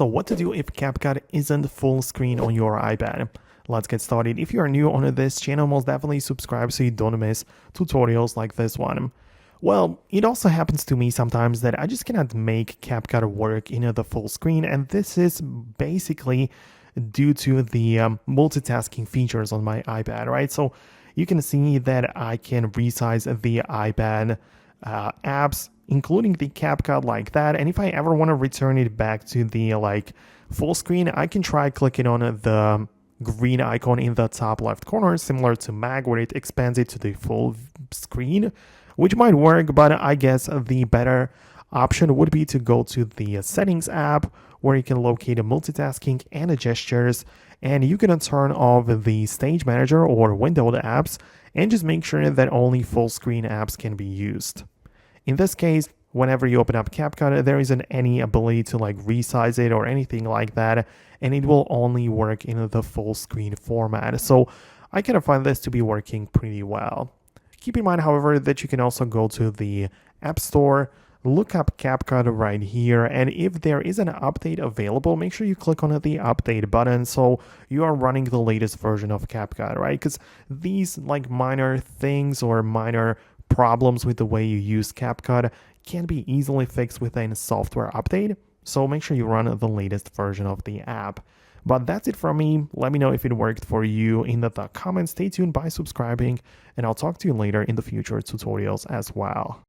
So what to do if CapCut isn't full screen on your iPad? Let's get started. If you are new on this channel, most definitely subscribe so you don't miss tutorials like this one. Well, it also happens to me sometimes that I just cannot make CapCut work in the full screen, and this is basically due to the multitasking features on my iPad, right? So you can see that I can resize the iPad apps, including the CapCut like that. And if I ever want to return it back to the full screen, I can try clicking on the green icon in the top left corner, similar to Mac, where it expands it to the full screen, which might work, but I guess the better option would be to go to the settings app, where you can locate multitasking and gestures, and you can turn off the stage manager or windowed apps and just make sure that only full screen apps can be used. In this case, whenever you open up CapCut, there isn't any ability to resize it or anything like that, and it will only work in the full screen format. So I kind of find this to be working pretty well. Keep in mind, however, that you can also go to the App Store, look up CapCut right here, and if there is an update available, make sure you click on the update button so you are running the latest version of CapCut, right? Because these minor things or minor problems with the way you use CapCut can be easily fixed within a software update, so make sure you run the latest version of the app. But that's it from me. Let me know if it worked for you in the comments. Stay tuned by subscribing, and I'll talk to you later in the future tutorials as well.